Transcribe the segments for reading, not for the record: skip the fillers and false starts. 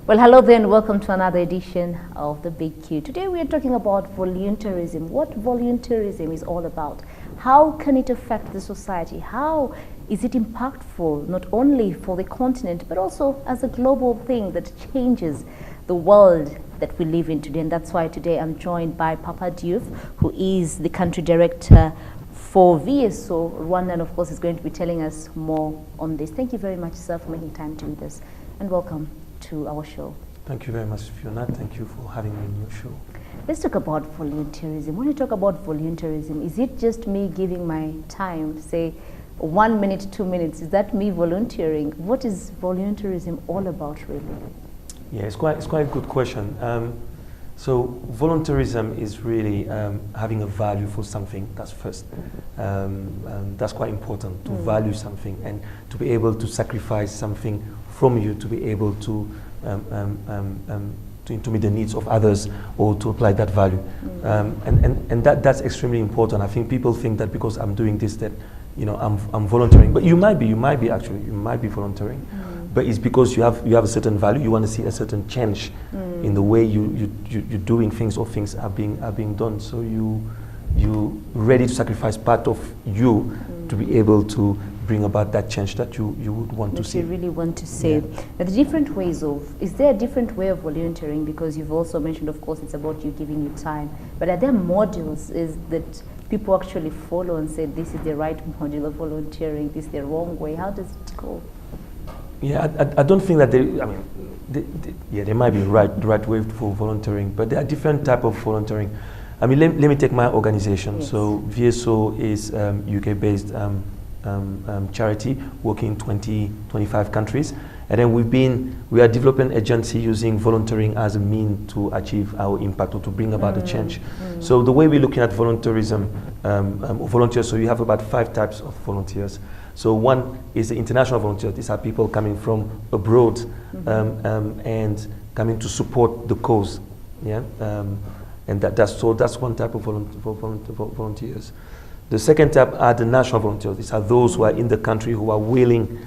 Well, hello there and welcome to another edition of The Big Q. Today we are talking about volunteerism, what volunteerism is all about. How can it affect the society? How is it impactful, not only for the continent, but also as a global thing that changes the world that we live in today? And that's why today I'm joined by Papa DIOUF, who is the country director for VSO Rwanda, and of course is going to be telling us more on this. Thank you very much, sir, for making time to do this, and welcome to our show. Thank you very much, Fiona. Thank you for having me on your show. Let's talk about volunteerism. When you talk about volunteerism, is it just me giving my time, say 1 minute, 2 minutes? Is that me volunteering? What is volunteerism all about, really? Yeah, it's quite a good question. So volunteerism is really having a value for something. That's first. That's quite important, to value something and to be able to sacrifice something from you to be able to meet the needs of others or to apply that value. And that's extremely important. I think people think that because I'm doing this that I'm volunteering, but you might be volunteering, but it's because you have a certain value. You want to see a certain change in the way you're doing things or things are being done. So you ready to sacrifice part of you to be able to bring about that change that you would want to see. You really want to see. Yeah. But the different ways is there a different way of volunteering? Because you've also mentioned, of course, it's about you giving your time. But are there models that people actually follow and say, this is the right model of volunteering, this is the wrong way? How does it go? Yeah, I don't think that there might be the right way for volunteering, but there are different type of volunteering. I mean, let me take my organization. Yes. So VSO is UK-based charity working in 25 countries, and then we are developing agency using volunteering as a means to achieve our impact or to bring about a change. So the way we're looking at volunteerism, volunteers, so you have about 5 types of volunteers. So one is the international volunteers. These are people coming from abroad and coming to support the cause. Yeah, and that's one type of volunteers. The second type are the national volunteers. These are those who are in the country who are willing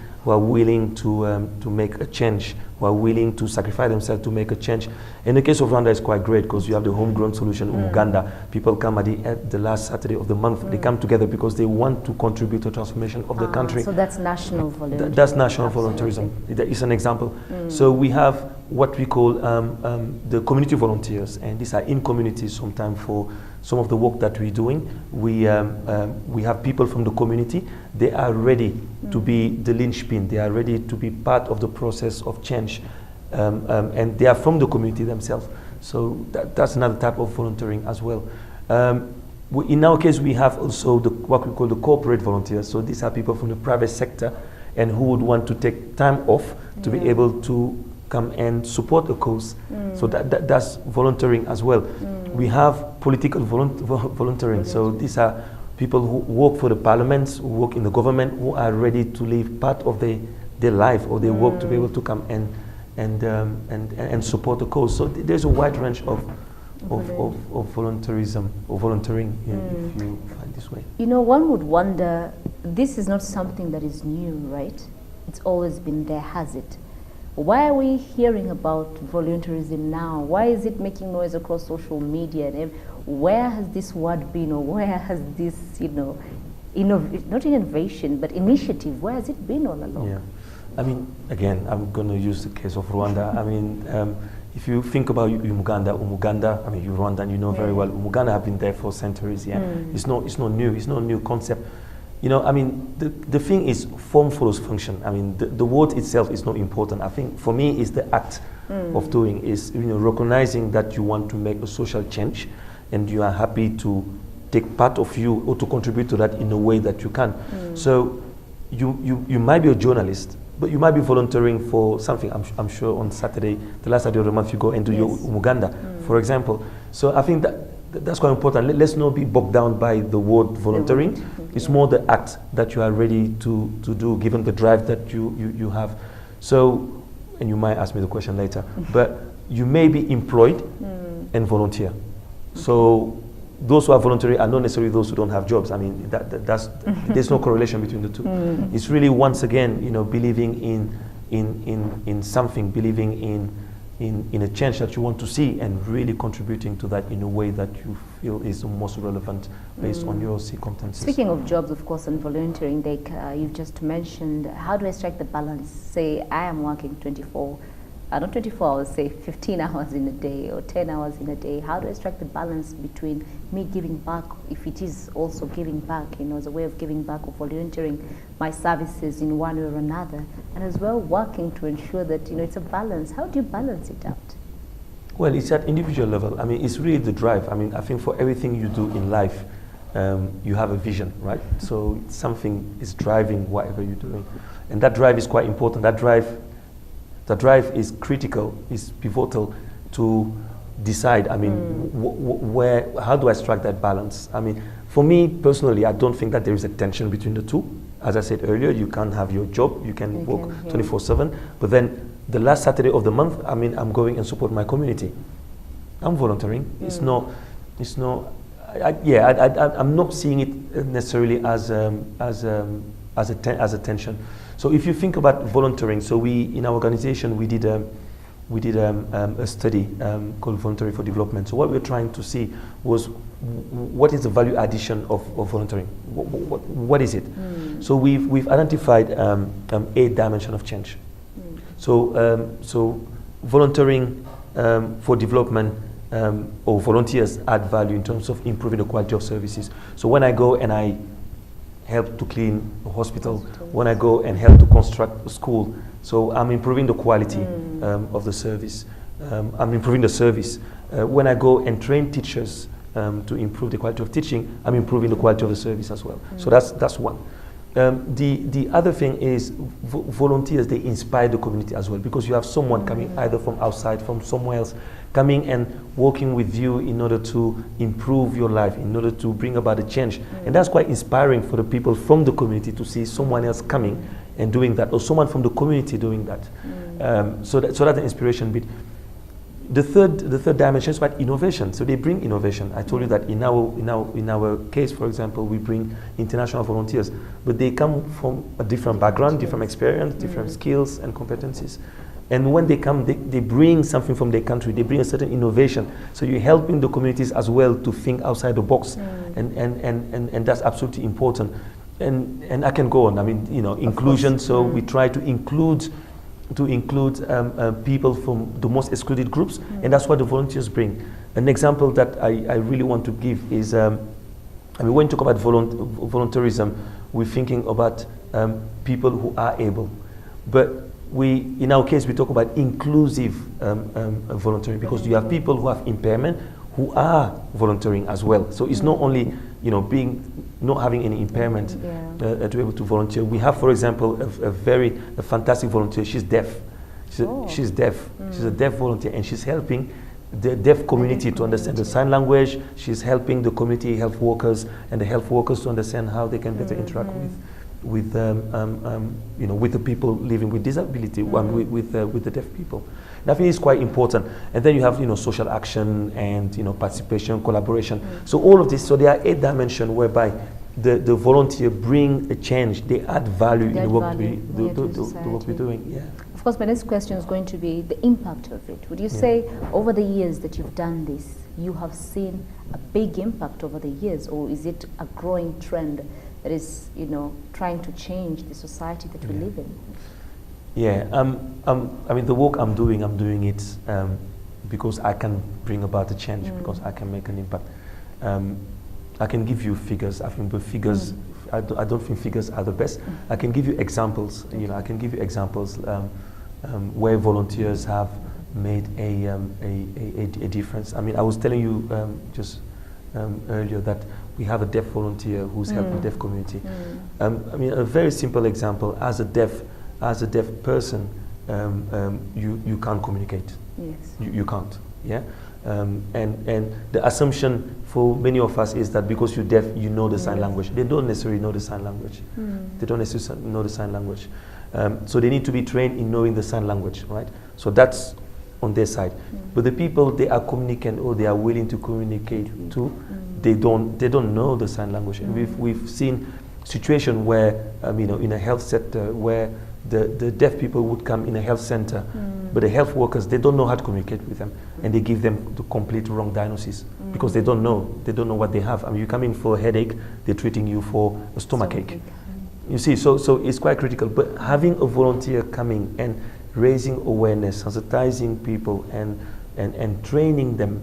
to make a change, who are willing to sacrifice themselves to make a change. In the case of Rwanda, it's quite great because you have the homegrown solution in Uganda. People come at the last Saturday of the month. They come together because they want to contribute to transformation of the country. So that's national volunteerism. That's national volunteerism. It's an example. So we have what we call the community volunteers, and these are in communities sometimes for some of the work that we're doing. We have people from the community. They are ready to be the linchpin. They are ready to be part of the process of change, and they are from the community themselves. So that's another type of volunteering as well. In our case, we have also what we call the corporate volunteers. So these are people from the private sector and who would want to take time off to be able to come and support a cause. So that's volunteering as well. We have political volunteering. So these are people who work for the parliaments, who work in the government, who are ready to leave part of their life or their work to be able to come and support the cause. So there's a wide range of volunteerism or volunteering, if you find this way. One would wonder, this is not something that is new, right? It's always been there, has it? Why are we hearing about volunteerism now? Why is it making noise across social media? And where has this word been, or where has this, not innovation, but initiative, where has it been all along? Yeah, I mean, again, I'm going to use the case of Rwanda. I mean, if you think about Umuganda, I mean, you're Rwandan, you know very well, Umuganda have been there for centuries, It's not new, it's not a new concept. I mean, the thing is form follows function. I mean, the word itself is not important. I think for me, it's the act of doing, is recognizing that you want to make a social change and you are happy to take part of you or to contribute to that in a way that you can. So you might be a journalist, but you might be volunteering for something. I'm sure on Saturday, the last Saturday of the month, you go into your Umuganda, for example. So I think that's quite important. Let's not be bogged down by the word volunteering. It's more the act that you are ready to do, given the drive that you have. So, and you might ask me the question later, but you may be employed and volunteer. So those who are voluntary are not necessarily those who don't have jobs. I mean, that's there's no correlation between the two. It's really, once again, believing in something, believing in a change that you want to see, and really contributing to that in a way that you feel is the most relevant based on your circumstances. Speaking of jobs, of course, and volunteering, you've just mentioned, how do I strike the balance? Say I am working 24 hours, say 15 hours in a day or 10 hours in a day. How do I strike the balance between me giving back, if it is also giving back, as a way of giving back or volunteering my services in one way or another, and as well working to ensure that, it's a balance. How do you balance it out? Well, it's at individual level. I mean, it's really the drive. I mean, I think for everything you do in life, you have a vision, right? So something is driving whatever you're doing. And that drive is quite important. That drive is critical, is pivotal to decide, I mean, how do I strike that balance? I mean, for me personally, I don't think that there is a tension between the two. As I said earlier, you can have your job, you can work 24/7, but then the last Saturday of the month, I mean, I'm going and support my community. I'm volunteering. I'm not seeing it necessarily as a tension. So if you think about volunteering, so in our organization we did a study called Voluntary for Development. So what we were trying to see was what is the value addition of volunteering? What is it? So we've identified 8 dimensions of change. So volunteering for development or volunteers add value in terms of improving the quality of services. So when I go and I help to clean a hospital, when I go and help to construct a school, so I'm improving the quality of the service. I'm improving the service. When I go and train teachers to improve the quality of teaching, I'm improving the quality of the service as well. So that's one. The other thing is volunteers, they inspire the community as well, because you have someone coming either from outside, from somewhere else, coming and working with you in order to improve your life, in order to bring about a change. And that's quite inspiring for the people from the community to see someone else coming and doing that, or someone from the community doing that. So that's an inspiration bit. The third dimension is about innovation. So they bring innovation. I told you that in our case, for example, we bring international volunteers, but they come from a different background, different experience, different skills and competencies. And when they come, they bring something from their country. They bring a certain innovation. So you're helping the communities as well to think outside the box, and that's absolutely important. And I can go on. I mean, inclusion. So we try to include people from the most excluded groups, and that's what the volunteers bring. An example that I really want to give is, when you talk about volunteerism, we're thinking about people who are able, but in our case, we talk about inclusive volunteering, because you have people who have impairment who are volunteering as well. So it's not only not having any impairment to be able to volunteer. We have, for example, a fantastic volunteer. She's deaf. She's deaf. She's a deaf volunteer, and she's helping the deaf community to understand the sign language. She's helping the community health workers and the health workers to understand how they can better interact with the people living with disability, with the deaf people. And I think it's quite important. And then you have social action and participation, collaboration. So all of this. So there are 8 dimensions whereby the volunteer bring a change. They add value in the work we're doing. Yeah. Of course, my next question is going to be the impact of it. Would you say over the years that you've done this, you have seen a big impact over the years, or is it a growing trend that is, trying to change the society that we live in? Yeah, I mean, the work I'm doing it because I can bring about a change, because I can make an impact. I can give you figures. I think the figures, I don't think figures are the best. I can give you examples. I can give you examples where volunteers have made a difference. I mean, I was telling you just earlier that we have a deaf volunteer who's helping the deaf community. I mean, a very simple example: as a deaf person, you can't communicate. Yes. You can't. Yeah. And the assumption for many of us is that because you're deaf, you know the sign language. They don't necessarily know the sign language. They don't necessarily know the sign language. So they need to be trained in knowing the sign language, right? So that's on their side. But the people they are communicating or they are willing to communicate to, they don't know the sign language. And we've seen situations where in a health sector where the deaf people would come in a health center, but the health workers, they don't know how to communicate with them, and they give them the complete wrong diagnosis because they don't know what they have. I mean, you come in for a headache, they're treating you for a stomachache. You see, so it's quite critical. But having a volunteer coming and raising awareness, sensitizing people, and training them,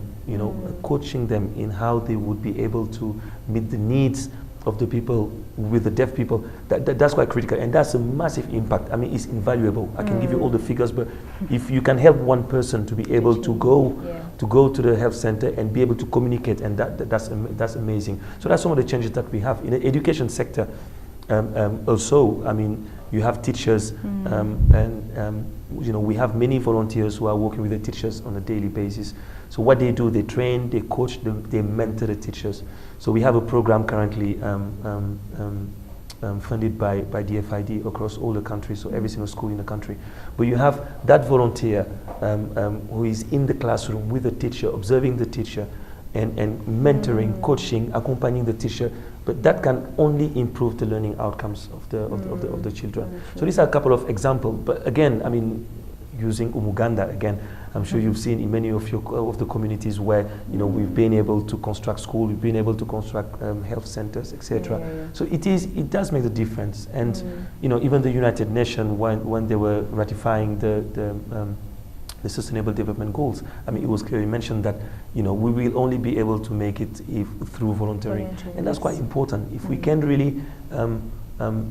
coaching them in how they would be able to meet the needs of the people with the deaf people, that's quite critical, and that's a massive impact. I mean, it's invaluable. I can give you all the figures, but if you can help one person to be able to go to the health center and be able to communicate, and that's amazing. So that's some of the changes that we have in the education sector. Also, I mean, you have teachers, we have many volunteers who are working with the teachers on a daily basis. So what they do, they train, they coach, they mentor the teachers. So we have a program currently funded by DFID across all the countries, so every single school in the country. But you have that volunteer who is in the classroom with the teacher, observing the teacher, and mentoring, coaching, accompanying the teacher. But that can only improve the learning outcomes of the children. So these are a couple of examples. But again, I mean, using Umuganda again, I'm sure you've seen in many of the communities where we've been able to construct schools, we've been able to construct health centers, etc. So it does make the difference. And even the United Nations, when they were ratifying the Sustainable Development Goals, I mean, it was clearly mentioned that we will only be able to make it through volunteering, and that's quite important. If we can really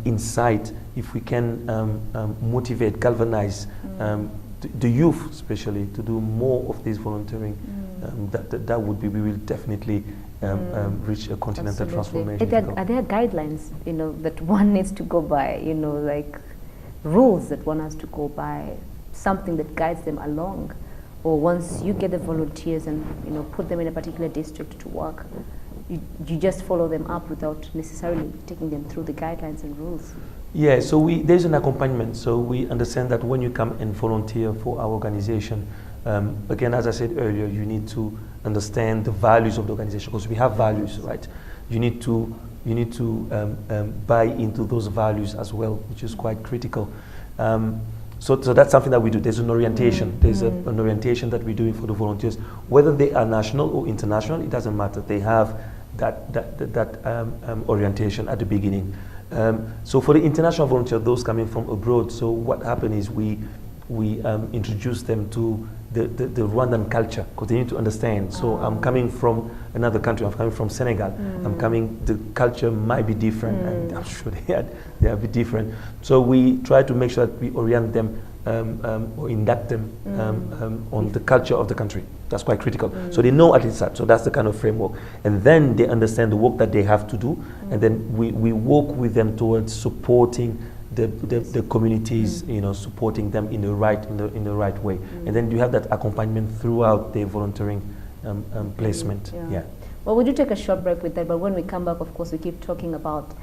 incite, if we can motivate, galvanize the youth, especially, to do more of this volunteering, that would be, we will definitely reach a continental transformation. Are there guidelines, that one needs to go by, like rules that one has to go by? Something that guides them along, or once you get the volunteers and put them in a particular district to work, you just follow them up without necessarily taking them through the guidelines and rules. Yeah, so there's an accompaniment. So we understand that when you come and volunteer for our organization, again, as I said earlier, you need to understand the values of the organization, because we have values, right? You need to buy into those values as well, which is quite critical. So that's something that we do. There's an orientation. There's an orientation that we're doing for the volunteers, whether they are national or international. It doesn't matter. They have that orientation at the beginning. So for the international volunteers, those coming from abroad, so what happened is we introduce them to the Rwandan culture, because they need to understand. So I'm coming from another country. I'm coming from Senegal. The culture might be different, and I'm sure they are a bit different. So we try to make sure that we orient them or induct them on the culture of the country. That's quite critical. So they know at least that. So that's the kind of framework. And then they understand the work that they have to do, and then we work with them towards supporting the communities, supporting them in the right way, and then you have that accompaniment throughout the volunteering placement. Yeah. Well, we do take a short break with that, but when we come back, of course, we keep talking about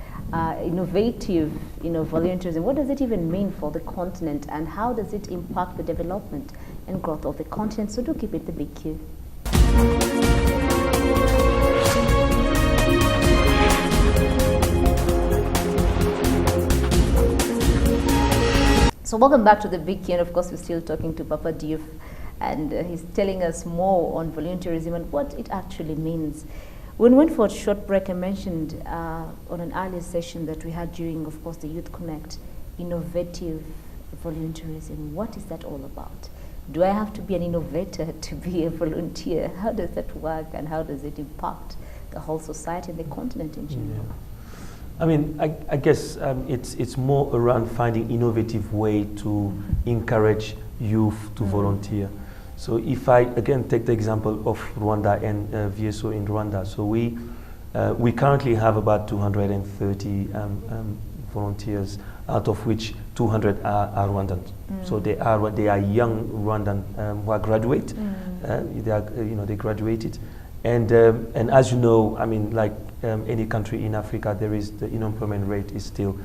innovative, volunteerism. What does it even mean for the continent, and how does it impact the development and growth of the continent? So do keep it the Big Q. So welcome back to the Big Q, and of course we're still talking to Papa DIOUF, and he's telling us more on volunteerism and what it actually means. When we went for a short break, I mentioned on an earlier session that we had during, of course, the Youth Connect, innovative volunteerism. What is that all about? Do I have to be an innovator to be a volunteer? How does that work, and how does it impact the whole society and the continent in general? Yeah. I mean, I guess it's more around finding innovative way to encourage youth to volunteer. So if I, again, take the example of Rwanda and VSO in Rwanda. So we currently have about 230 volunteers, out of which 200 are Rwandans. So they are young Rwandan who are graduate. They graduated. And as you know, I mean, like any country in Africa, the unemployment rate is still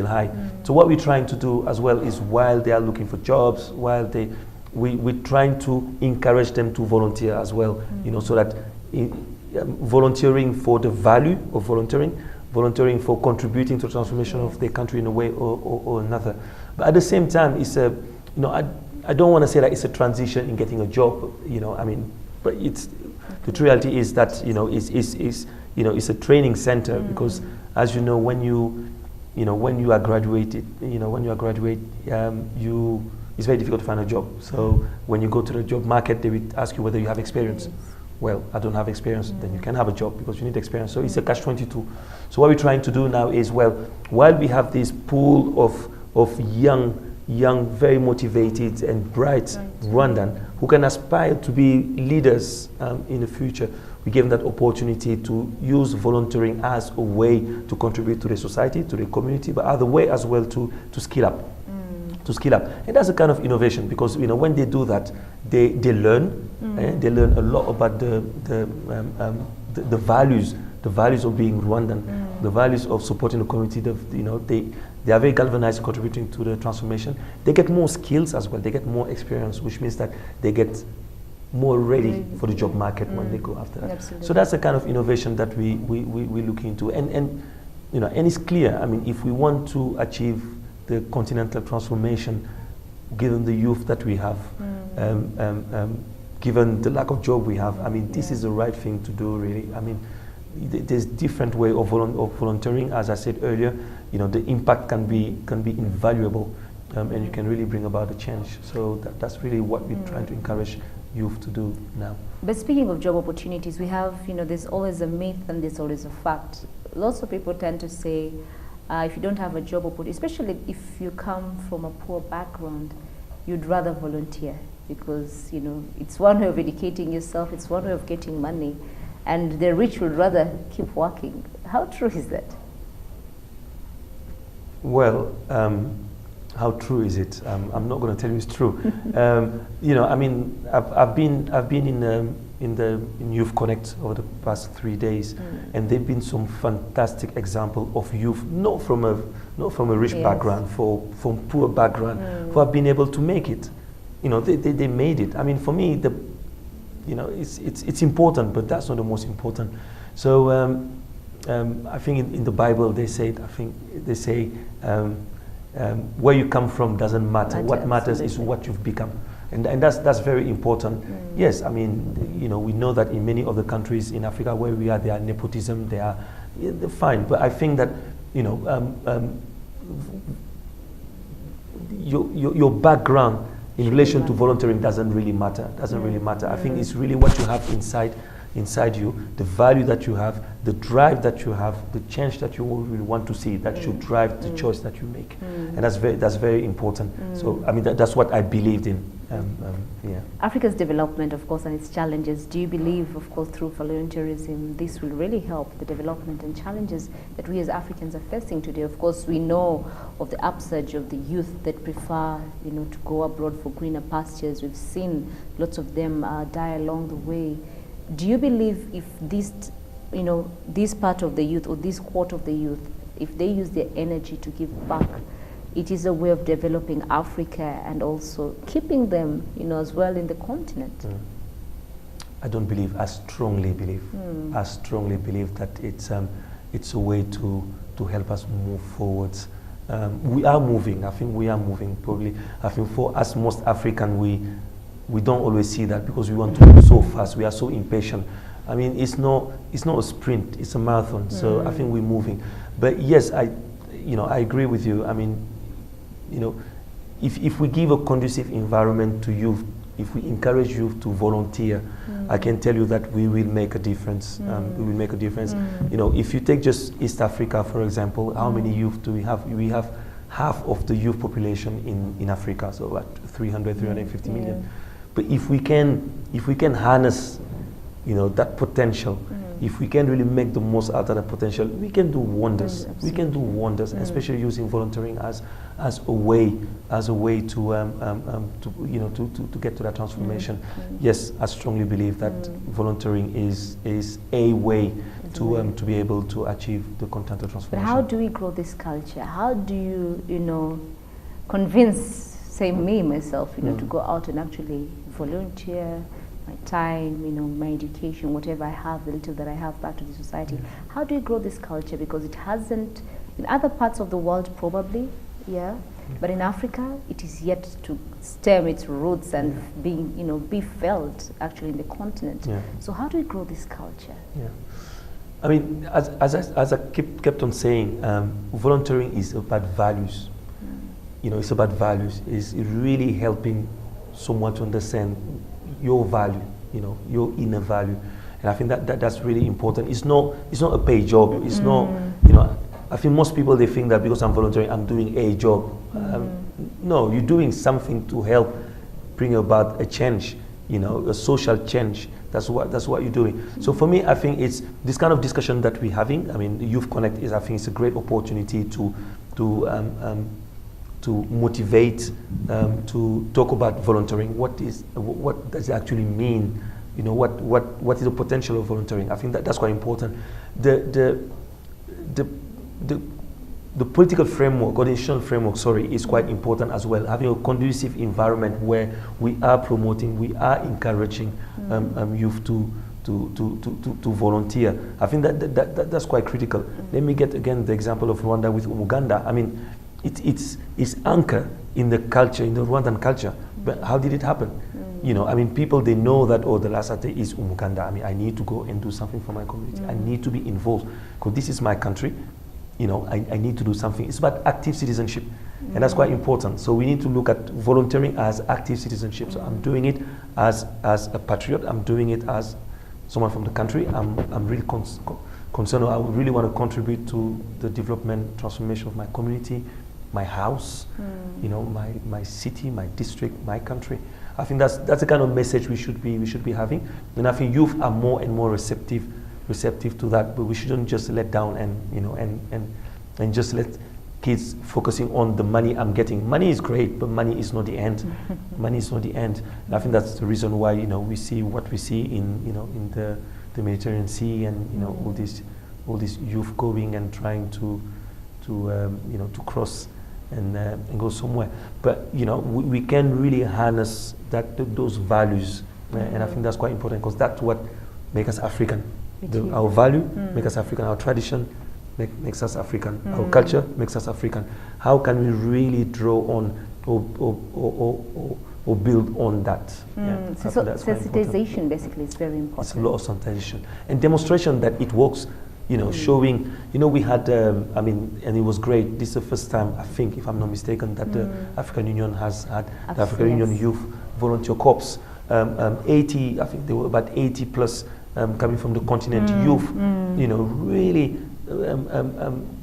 high. So what we're trying to do as well is, while they are looking for jobs, we're trying to encourage them to volunteer as well. So that volunteering for the value of volunteering for contributing to the transformation of their country in a way or another. But at the same time, it's a, I don't want to say that it's a transition in getting a job, but it's, the true reality is that, it's a training center, because as you know, when you are graduated, it's very difficult to find a job. So when you go to the job market, they will ask you whether you have experience. Well, I don't have experience. Then you can have a job because you need experience. So it's a catch-22. So what we're trying to do now is, well, while we have this pool of young, very motivated and bright Rwandan who can aspire to be leaders in the future, we give them that opportunity to use volunteering as a way to contribute to the society, to the community, but as a way as well to skill up. To skill up. And that's a kind of innovation, because when they do that, they learn. They learn a lot about the values of being Rwandan, the values of supporting the community. They are very galvanized, contributing to the transformation. They get more skills as well. They get more experience, which means that they get more ready for the job market when they go after that. Absolutely. So that's the kind of innovation that we look into. And it's clear. I mean, if we want to achieve the continental transformation, given the youth that we have, given the lack of job we have, I mean, this is the right thing to do, really. I mean, there's different way of volunteering. As I said earlier, the impact can be invaluable, and you can really bring about a change. So that's really what we're trying to encourage youth to do now. But speaking of job opportunities, we have, there's always a myth and there's always a fact. Lots of people tend to say, if you don't have a job opportunity, especially if you come from a poor background, you'd rather volunteer, because it's one way of educating yourself, it's one way of getting money, and the rich would rather keep working. How true is that? Well, how true is it? I'm not going to tell you it's true. I mean, I've been in Youth Connect over the past 3 days, and there've been some fantastic example of youth, not from a rich background, from poor background, who have been able to make it. They made it. I mean, for me, it's important, but that's not the most important. So I think in the Bible they say, where you come from doesn't matter. What matters is what you've become. And that's very important. Yes, I mean, we know that in many other countries in Africa where we are, there are nepotism, they're fine. But I think that, your background in relation to volunteering doesn't really matter. I think it's really what you have inside you, the value that you have, the drive that you have, the change that you really want to see, that should drive the choice that you make. And that's very important. So, I mean, that's what I believed in. Africa's development, of course, and its challenges. Do you believe, of course, through volunteerism, this will really help the development and challenges that we as Africans are facing today? Of course, we know of the upsurge of the youth that prefer, to go abroad for greener pastures. We've seen lots of them die along the way. Do you believe if this part of the youth, or this quarter of the youth, if they use their energy to give back, it is a way of developing Africa and also keeping them, as well in the continent? I don't believe. I strongly believe. I strongly believe that it's a way to help us move forwards. We are moving. I think we are moving. Probably, I think for us, most African, we don't always see that, because we want to move so fast. We are so impatient. I mean, it's not a sprint. It's a marathon. So I think we're moving. But yes, I agree with you. I mean, if we give a conducive environment to youth, if we encourage youth to volunteer, I can tell you that we will make a difference. We will make a difference. If you take just East Africa, for example, how many youth do we have? We have half of the youth population in Africa, so about 350 million. But if we can harness, that potential, if we can really make the most out of that potential, we can do wonders. We can do wonders, especially using volunteering as a way to get to that transformation. Yes, I strongly believe that volunteering is a way to be able to achieve the continental transformation. But how do we grow this culture? How do you convince, say me myself, to go out and actually volunteer my time, my education, whatever I have, the little that I have, back to the society? How do you grow this culture? Because it hasn't, in other parts of the world probably, But in Africa, it is yet to stem its roots and be felt actually in the continent. Yeah. So how do we grow this culture? Yeah. I mean, as I kept on saying, volunteering is about values. It's about values. It's really helping someone to understand your value, your inner value. And I think that's really important. It's not a paid job. It's not, I think most people, they think that because I'm volunteering, I'm doing a job. No, you're doing something to help bring about a change, a social change. That's what you're doing. So for me, I think it's this kind of discussion that we're having. I mean, Youth Connect I think it's a great opportunity to motivate, to talk about volunteering. What does it actually mean? What is the potential of volunteering? I think that's quite important. The political framework, or the institutional framework, is quite important as well. Having a conducive environment where we are promoting, we are encouraging youth to volunteer. I think that's quite critical. Let me get again the example of Rwanda with Uganda. I mean, it's anchored in the culture, in the Rwandan culture. But how did it happen? I mean, people, they know that, the last Saturday is Umuganda. I mean, I need to go and do something for my community. I need to be involved because this is my country. I need to do something. It's about active citizenship, and that's quite important. So we need to look at volunteering as active citizenship. So I'm doing it as a patriot. I'm doing it as someone from the country. I'm really concerned. I really want to contribute to the development, transformation of my community, my house, my city, my district, my country. I think that's the kind of message we should be having, and I think youth are more and more receptive to that. But we shouldn't just let down and just let kids focusing on the money I'm getting. Money is great, but money is not the end. Money is not the end. And I think that's the reason why we see what we see in the Mediterranean Sea, and all these youth going and trying to cross and go somewhere. But we can really harness those values, and I think that's quite important because that's what makes us African. Our value makes us African. Our tradition makes us African. Our culture makes us African. How can we really draw on or build on that? So sensitization basically is very important. It's a lot of sensitization and demonstration that it works. Showing, we had, and it was great. This is the first time, I think, if I'm not mistaken, that the African Union has had the African Union Youth Volunteer Corps. 80, I think there were about 80 plus coming from the continent, youth, really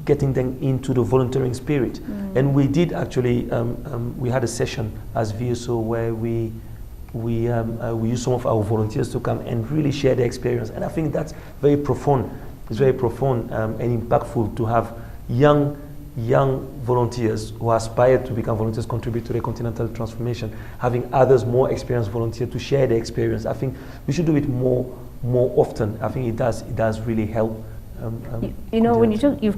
getting them into the volunteering spirit. And we did actually, we had a session as VSO where we used some of our volunteers to come and really share their experience. And I think that's very profound. It's very profound and impactful to have young volunteers who aspire to become volunteers contribute to the continental transformation, having others more experienced volunteers to share their experience. I think we should do it more often. I think it does really help. When you talk, you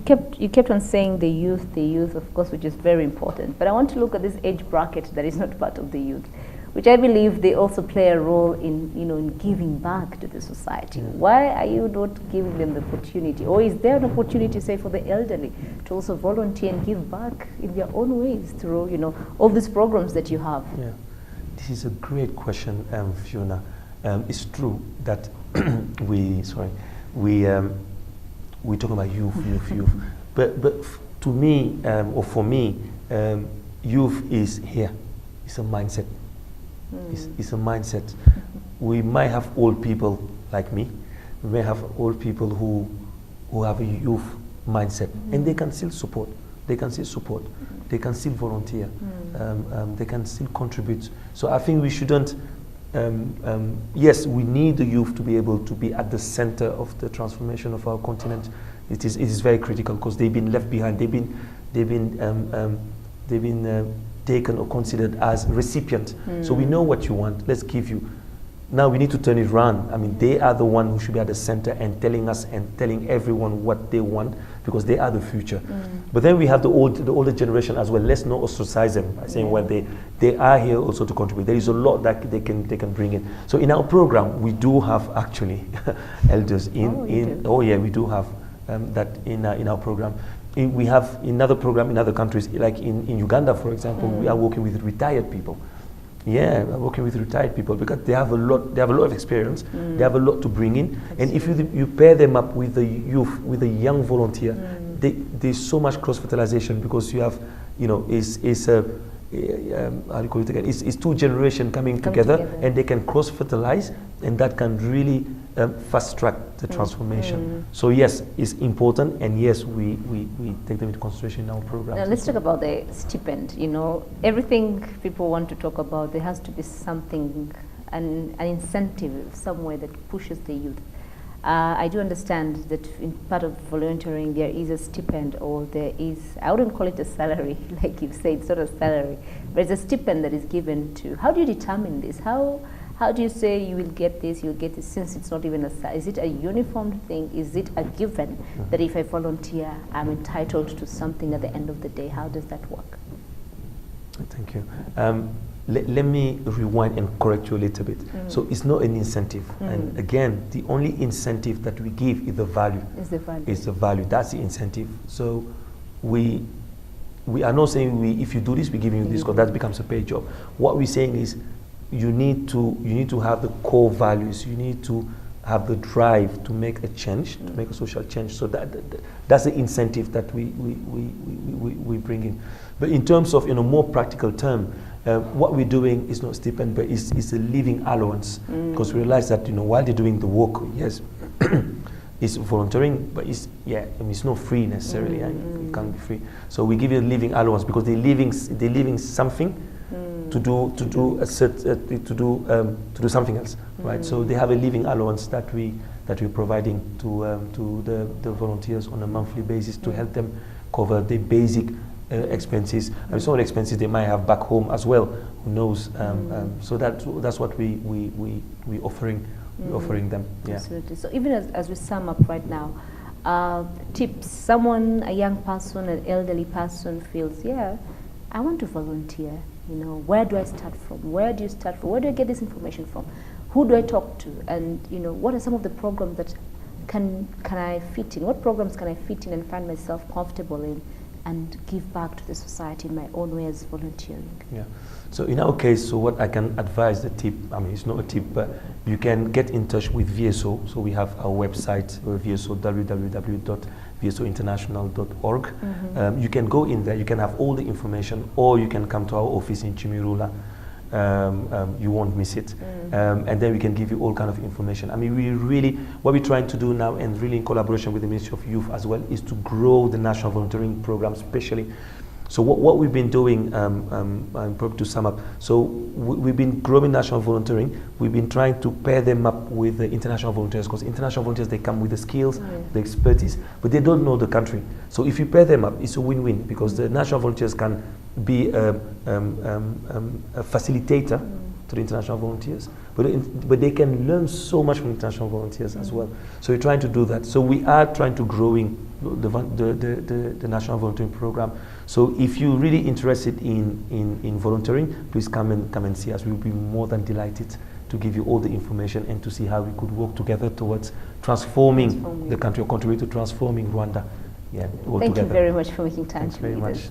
kept on saying the youth, of course, which is very important. But I want to look at this age bracket that is not part of the youth, which I believe they also play a role in giving back to the society. Why are you not giving them the opportunity? Or is there an opportunity, say, for the elderly to also volunteer and give back in their own ways through, all these programs that you have? Yeah, this is a great question, Fiona. It's true that we talk about youth, but to me, or for me, youth is here. It's a mindset. It's a mindset. We might have old people like me. We may have old people who have a youth mindset, and they can still support. They can still support. They can still volunteer. They can still contribute. So I think we shouldn't. Yes, we need the youth to be able to be at the center of the transformation of our continent. It is very critical because they've been left behind. They've been taken or considered as recipient. So we know what you want, let's give you. Now we need to turn it around. I mean, they are the one who should be at the center and telling us and telling everyone what they want because they are the future. But then we have the older generation as well. Let's not ostracize them by saying, well, they are here also to contribute. There is a lot that they can bring in. So in our program, we do have actually elders in. We do have that in our program. we have another program in other countries, like in Uganda, for example, we are working with retired people. Yeah, we're working with retired people because they have a lot of experience, they have a lot to bring in. And if you pair them up with the youth, with a young volunteer, there's so much cross-fertilization because you have, you know, how do you call it again? It's two generations coming together, and they can cross-fertilize, and that can really fast-track the transformation. So yes, it's important, and yes, we take them into consideration in our program. Now let's talk about the stipend. You know, everything people want to talk about, there has to be something, an incentive somewhere that pushes the youth. I do understand that in part of volunteering there is a stipend, or there is, I wouldn't call it a salary, like you say, it's not a salary, but it's a stipend that is given to. How do you determine this? How do you say you will get this, you'll get this, since it's not even a salary? Is it a uniform thing? Is it a given that if I volunteer, I'm entitled to something at the end of the day? How does that work? Thank you. Let me rewind and correct you a little bit. So it's not an incentive. And again, the only incentive that we give is the value. Is the value. That's the incentive. So we are not saying if you do this, we give you this, because that becomes a paid job. What we're saying is you need to have the core values. You need to have the drive to make a change, to make a social change. So that's the incentive that we bring in. But in terms of, you know, more practical term, what we're doing is not stipend, but it's a living allowance, because we realize that, you know, while they're doing the work, yes, it's volunteering, but it's not free necessarily. It can't be free. So we give you a living allowance because they're leaving something to do something else, right? So they have a living allowance that we're providing to the volunteers on a monthly basis to help them cover the basic expenses. And some of the expenses they might have back home as well. Who knows? So that's what we offering. We're offering them. Yeah. Absolutely. So even as we sum up right now, tips. A young person, an elderly person feels, yeah, I want to volunteer. You know, where do I start from? Where do you start from? Where do I get this information from? Who do I talk to? And, you know, what are some of the programs that can I fit in? What programs can I fit in and find myself comfortable in and give back to the society in my own way as volunteering? Yeah. So in our case, so what I can advise, the tip, I mean, it's not a tip, but you can get in touch with VSO. So we have our website, VSO, www.vsointernational.org. You can go in there, you can have all the information, or you can come to our office in Chimirula. You won't miss it. And then we can give you all kind of information. I mean, what we're trying to do now, and really in collaboration with the Ministry of Youth as well, is to grow the national volunteering program, especially. So what we've been doing, probably to sum up, so we've been growing national volunteering. We've been trying to pair them up with the international volunteers, because international volunteers, they come with the skills, the expertise, but they don't know the country. So if you pair them up, it's a win-win, because the national volunteers can be a facilitator to the international volunteers, but they can learn so much from international volunteers as well. So we're trying to do that. So we are trying to growing the national volunteering program. So if you're really interested in volunteering, please come and see us. We'll be more than delighted to give you all the information and to see how we could work together towards transforming the country, or contribute to transforming Rwanda. Yeah, Thank you very much for making time. Thanks very much.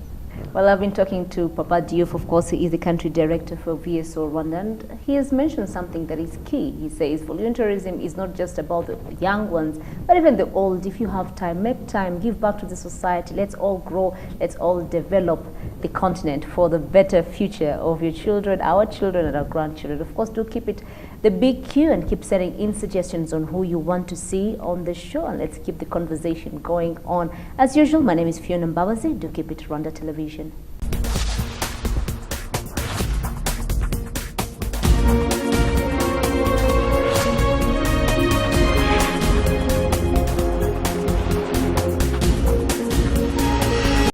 Well, I've been talking to Papa DIOUF. Of course, he is the country director for VSO Rwanda, and he has mentioned something that is key. He says volunteerism is not just about the young ones, but even the old. If you have time, make time, give back to the society. Let's all grow, let's all develop the continent for the better future of your children, our children, and our grandchildren. Of course, do keep it the big Q and keep sending in suggestions on who you want to see on the show, and let's keep the conversation going on. As usual, my name is Fiona Mbabazi. Do keep it Rwanda Television.